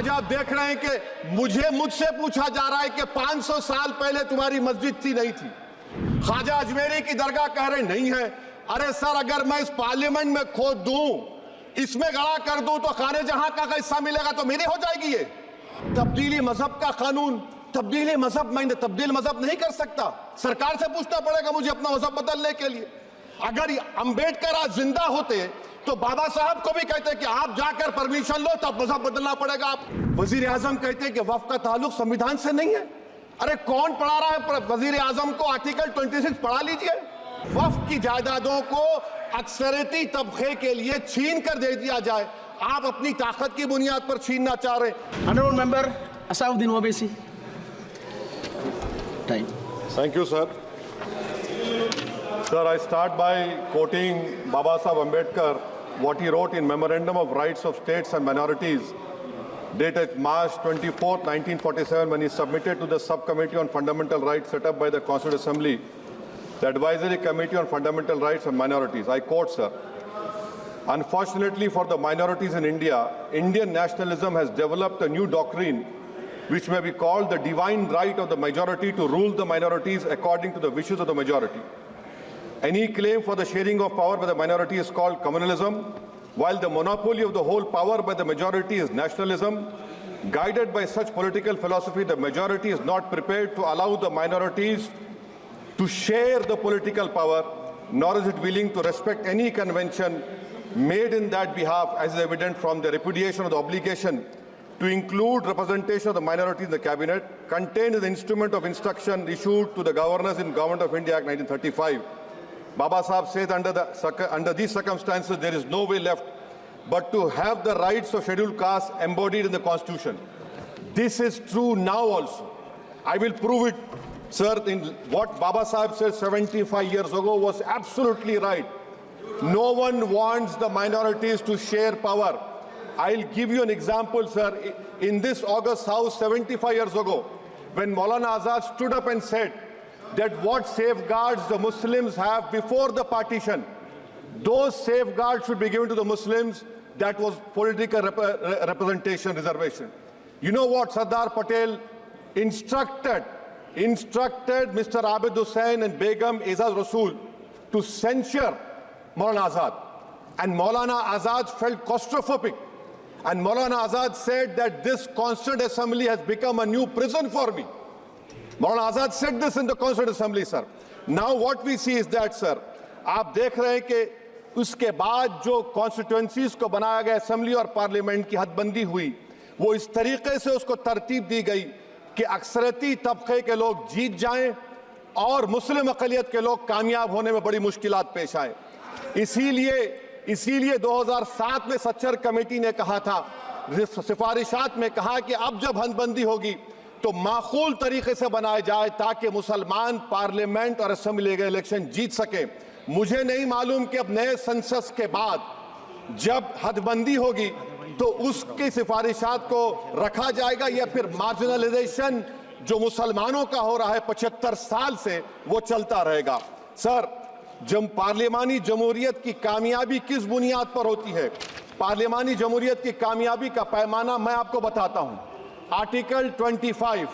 आज आप देख रहे हैं कि मुझसे पूछा जा रहा है कि 500 साल पहले तुम्हारी मस्जिद थी नहीं थी। ख्वाजा अजमेरी की दरगाह कह रहे नहीं है। अरे सर, अगर मैं इस पार्लियामेंट में खोद दूं, इसमें गड़ा कर दूं, तो खाने जहां का हिस्सा मिलेगा तो मेरी हो जाएगी। ये तब्दीली मजहब का कानून, तब्दीली मजहब, मैं तब्दील मजहब नहीं कर सकता। सरकार से पूछना पड़ेगा मुझे अपना मजहब बदलने के लिए। अगर अंबेडकर आज जिंदा होते तो बाबा साहब को भी कहते कि आप जाकर परमिशन लो, तब मजहब बदलना पड़ेगा। आप वजीर आजम कहते कि वक्फ का ताल्लुक संविधान से नहीं है। अरे कौन पढ़ा रहा है वजीर आजम को? आर्टिकल 26 पढ़ा लीजिए। वक्फ की जायदादों को अक्सरियती तबके के लिए छीन कर दे दिया जाए। आप अपनी ताकत की बुनियाद पर छीनना चाह रहे हैं। Honorable Member Asauddin Owaisi. Time. Thank you, sir. Sir, I start by quoting Baba Saheb Ambedkar, what he wrote in Memorandum of Rights of States and Minorities, dated March 24, 1947, when he submitted to the Subcommittee on Fundamental Rights set up by the Constituent Assembly, the Advisory Committee on Fundamental Rights and Minorities. I quote, sir, "Unfortunately for the minorities in India, Indian nationalism has developed a new doctrine which may be called the divine right of the majority to rule the minorities according to the wishes of the majority. Any claim for the sharing of power by the minority is called communalism, while the monopoly of the whole power by the majority is nationalism. Guided by such political philosophy, the majority is not prepared to allow the minorities to share the political power, nor is it willing to respect any convention made in that behalf, as is evident from the repudiation of the obligation to include representation of the minority in the cabinet, contained in the Instrument of Instruction issued to the governors in Government of India Act 1935. Baba Sahib says under these circumstances, there is no way left but to have the rights of scheduled castes embodied in the Constitution. This is true now also. I will prove it, sir. In what Baba Sahib said 75 years ago was absolutely right. No one wants the minorities to share power. I'll give you an example, sir. In this August House 75 years ago, when Maulana Azad stood up and said that what safeguards the Muslims have before the partition, those safeguards should be given to the Muslims. That was political representation, reservation. You know what Sardar Patel instructed Mr. Abid Hussain and Begum Aizaz Rasool to censure Maulana Azad. And Maulana Azad felt claustrophobic. And Maulana Azad said that this Constituent Assembly has become a new prison for me. Maulana Azad said this in the Constituent Assembly, sir. Now what we see is that, sir, आप देख रहे हैं कि उसके बाद जो constituencies को बनाया गया असेंबली और पार्लियामेंट की हदबंदी हुई, वो इस तरीके से उसको तरतीब दी गई कि अक्सरती तबके के लोग जीत जाएं और मुस्लिम अक़लियत के लोग कामयाब होने में बड़ी मुश्किलात पेश आए। इसीलिए 2007 में सच्चर कमेटी ने कहा था, सिफारिशात में कहा कि अब जब हदबंदी होगी तो माकूल तरीके से बनाया जाए ताकि मुसलमान पार्लियामेंट और असेंबली के इलेक्शन जीत सके। मुझे नहीं मालूम कि अब नए सेंसस के बाद जब हदबंदी होगी तो उसकी सिफारिशात को रखा जाएगा या फिर मार्जिनलाइजेशन जो मुसलमानों का हो रहा है 75 साल से वो चलता रहेगा। सर, जब पार्लियामानी जमहूरियत की कामयाबी किस बुनियाद पर होती है? पार्लियामानी जमहूरियत की कामयाबी का पैमाना मैं आपको बताता हूं। Article 25,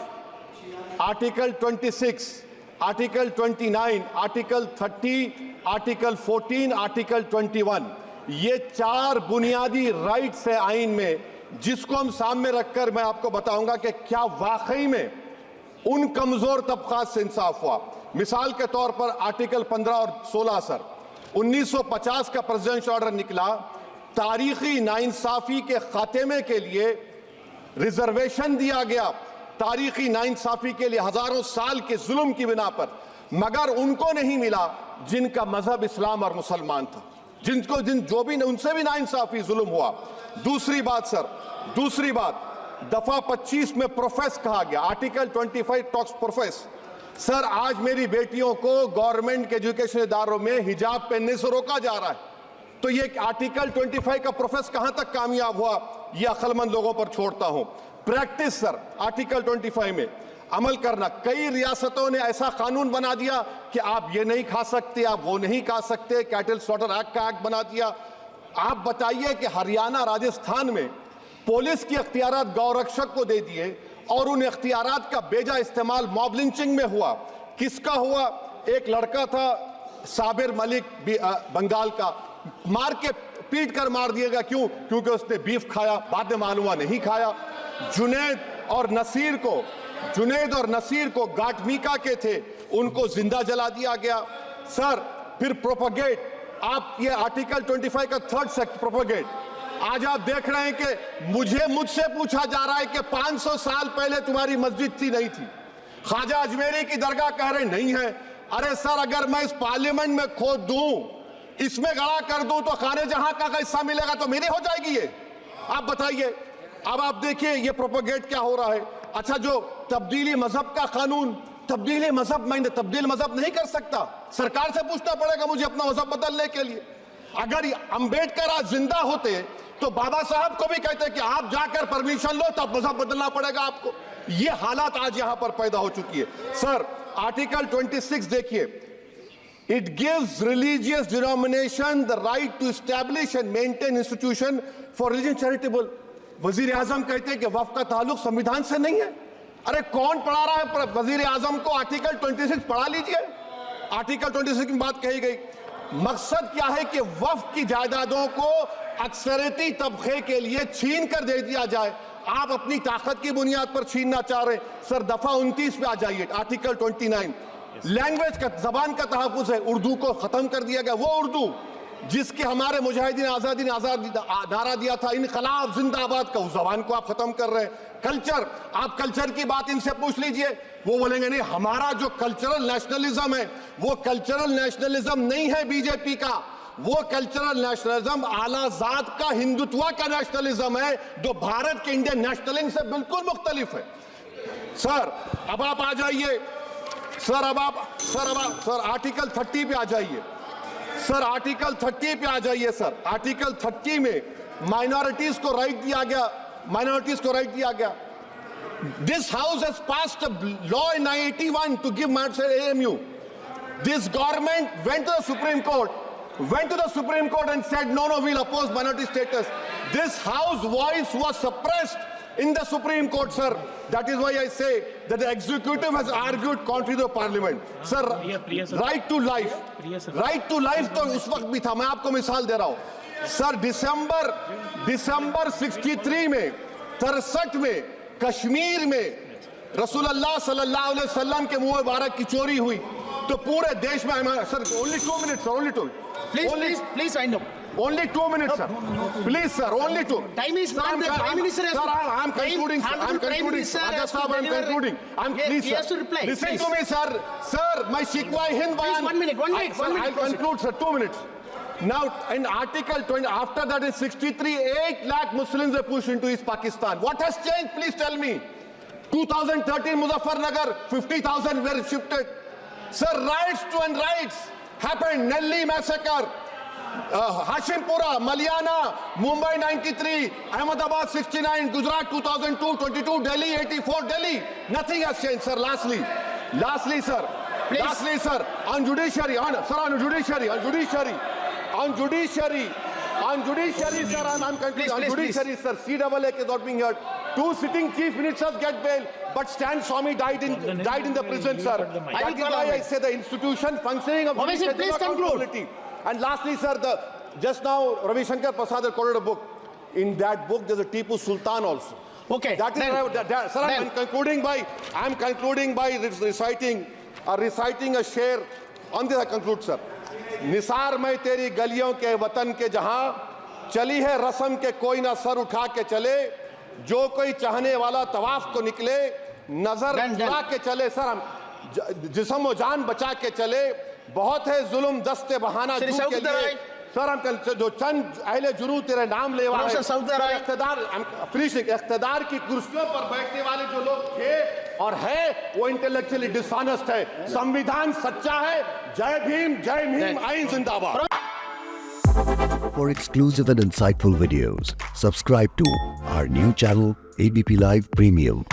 article 26, article 29, article 30, article 14, article 21, ये 4 बुनियादी राइट्स है आइन में, जिसको हम सामने रखकर मैं आपको बताऊंगा कि क्या वाकई में उन कमजोर तबकात से इंसाफ हुआ। मिसाल के तौर पर आर्टिकल 15 और 16, सर, 1950 का प्रेसिडेंशियल ऑर्डर निकला, तारीखी नाइंसाफी के खात्मे के लिए रिजर्वेशन दिया गया, तारीखी नाइंसाफी के लिए हजारों साल के जुल्म की बिना पर, मगर उनको नहीं मिला जिनका मजहब इस्लाम और मुसलमान था, जो भी उनसे भी नाइंसाफी जुल्म हुआ। दूसरी बात, सर, दूसरी बात, दफा 25 में प्रोफेस कहा गया, आर्टिकल 25 टॉक्स प्रोफेस। सर, आज मेरी बेटियों को गवर्नमेंट के एजुकेशन इदारों में हिजाब पहनने से रोका जा रहा है, तो ये आर्टिकल 25 का प्रोफेस कहां तक कामयाब हुआ, ये अक्लमंद लोगों पर छोड़ता हूं। प्रैक्टिस, सर, आर्टिकल 25 में अमल करना। कई रियासतों ने ऐसा कानून बना दिया कि आप ये नहीं खा सकते, आप वो नहीं खा सकते, कैटल स्लॉटर एक्ट का एक्ट बना दिया। आप बताइए कि हरियाणा, राजस्थान में पुलिस की अख्तियारात गौरक्षक को दे दिए और उन अख्तियारात का बेजा इस्तेमाल मॉब लिंचिंग में हुआ। किसका हुआ? एक लड़का था साबिर मलिक बंगाल का, मार के पीट कर मार दिया गया। क्यों? क्योंकि उसने बीफ खाया, बाद में मालूम हुआ नहीं खाया। जुनैद और नसीर को गाटमीका के थे, उनको जिंदा जला दिया गया। सर फिर प्रोपगेट, आप ये आर्टिकल 25 का 3rd सेक्शन प्रोपगेट, आज आप देख रहे हैं कि मुझसे पूछा जा रहा है कि 500 साल पहले तुम्हारी मस्जिद थी नहीं थी, ख्वाजा अजमेरी की दरगाह कह रहे नहीं है। अरे सर, अगर मैं इस पार्लियामेंट में खोद दूं, इसमें गड़ा कर दूं, तो खाने जहां का हिस्सा मिलेगा तो मेरी हो जाएगी ये? आप बताइए। अब आप देखिए ये प्रोपगेट क्या हो रहा है। अच्छा, जो तब्दीली मजहब का कानून, तब्दीली मजहब, मैं तब्दील मजहब नहीं कर सकता, सरकार से पूछना पड़ेगा मुझे अपना मजहब बदलने के लिए। अगर अंबेडकर आज जिंदा होते तो बाबा साहब को भी कहते कि आप जाकर परमिशन लो, तब मजहब बदलना पड़ेगा आपको। ये हालात आज यहां पर पैदा हो चुकी है। सर आर्टिकल 26 देखिए, it gives religious denomination the right to establish and maintain institution for religion charitable. वजीर आजम कहते हैं कि वक्फ का ताल्लुक संविधान से नहीं है। अरे कौन पढ़ा रहा है वजीर आजम को? आर्टिकल 26 पढ़ा लीजिए। आर्टिकल 26 में बात कही गई। मकसद क्या है कि वक्फ की जायदादों को अक्सरियती तबके के लिए छीन कर दे दिया जाए। आप अपनी ताकत की बुनियाद पर छीनना चाह रहे हैं। सर दफा 29 पे आ जाइए, आर्टिकल 29। लैंग्वेज का, जबान का तहफ़्फ़ुज़ है। उर्दू को खत्म कर दिया गया, वो उर्दू जिसके हमारे मुजाहिदीन आजादी नारा दिया था, इनकलाब जिंदाबाद का, उस जबान को आप खत्म कर रहे हैं। कल्चर, आप कल्चर की बात इनसे पूछ लीजिए, वो बोलेंगे नहीं, हमारा जो कल्चरल नेशनलिज्म है वो कल्चरल नेशनलिज्म नहीं है बीजेपी का, वो कल्चरल नेशनलिज्म आला जात का, हिंदुत्व का नेशनलिज्म है, जो भारत के इंडियन नेशनलिज्म से बिल्कुल मुख्तलिफ है। सर अब आप आ जाइए, सर आर्टिकल 30 पे आ जाइए। सर आर्टिकल 30 पे आ जाइए। सर आर्टिकल 30 में माइनॉरिटीज को राइट दिया गया। This house has passed a law in 1981 to give minority AMU. This government went to the Supreme Court and said no, we'll oppose minority status. This house voice was suppressed in the Supreme Court, sir. That is why I say that the executive has argued contrary to the parliament. Sir, right to life तो उस वक्त भी था। मैं आपको मिसाल दे रहा हूं। सर दिसंबर 63 में, 63 में कश्मीर में रसूलुल्लाह सल्लल्लाहु अलैहि वसल्लम के मुंह मुबारक की चोरी हुई तो पूरे देश में, sir only 2 minutes, sir, only 2. Please, I know. Only 2 minutes, sir. Please, sir, only 2. Time is not there. Prime Minister has to. Sir, I'm concluding. I'm concluding. Raja Sahab, I'm concluding. Please, he has to reply. Listen to me, sir. Sir, my Shikwa Hind Bayan. Please, 1 minute. I'll conclude, sir. 2 minutes. Now, in Article 20, after that in 63, 8 lakh Muslims were pushed into East Pakistan. What has changed? Please tell me. 2013 Muzaffarnagar, 50,000 were shifted. Sir, riots happened. Nelli massacre, Hashimpura, Maliana, Mumbai 93, Ahmedabad 69, Gujarat 2002, 22, Delhi 84, Delhi. Nothing has changed, sir. Lastly, sir. Please. Lastly, sir, on judiciary, sir, I'm concluding. On judiciary, sir, CAA is not being heard. 2 sitting chief ministers get bail, but Stan Swamy died in the prison, sir. That is why I say the institution functioning of Obviously, please conclude. And lastly, sir, just now Ravi Shankar Prasad had quoted a book. In that book, there's a Tipu Sultan also. Okay. That is sir, I'm concluding by reciting a share. On this I conclude, sir. Nisar मैं तेरी गलियों के वतन के जहां चली है रस्म के कोई ना सर उठा के चले, जो कोई चाहने वाला तवाफ को निकले, नजर चुरा के चले, सर हम जिस्म व जान बचा के चले, बहुत है जुल्म दस्ते बहाना के लिए, सर हम जो चंद अहले जुनू तेरे नाम ले वाले इख्तिदार की कुर्सियों पर बैठने वाले जो लोग थे और है वो इंटेलेक्चुअली डिसऑनेस्ट है। संविधान सच्चा है। जय भीम, आइन जिंदाबाद। For exclusive and insightful videos, subscribe to our new channel ABP Live Premium.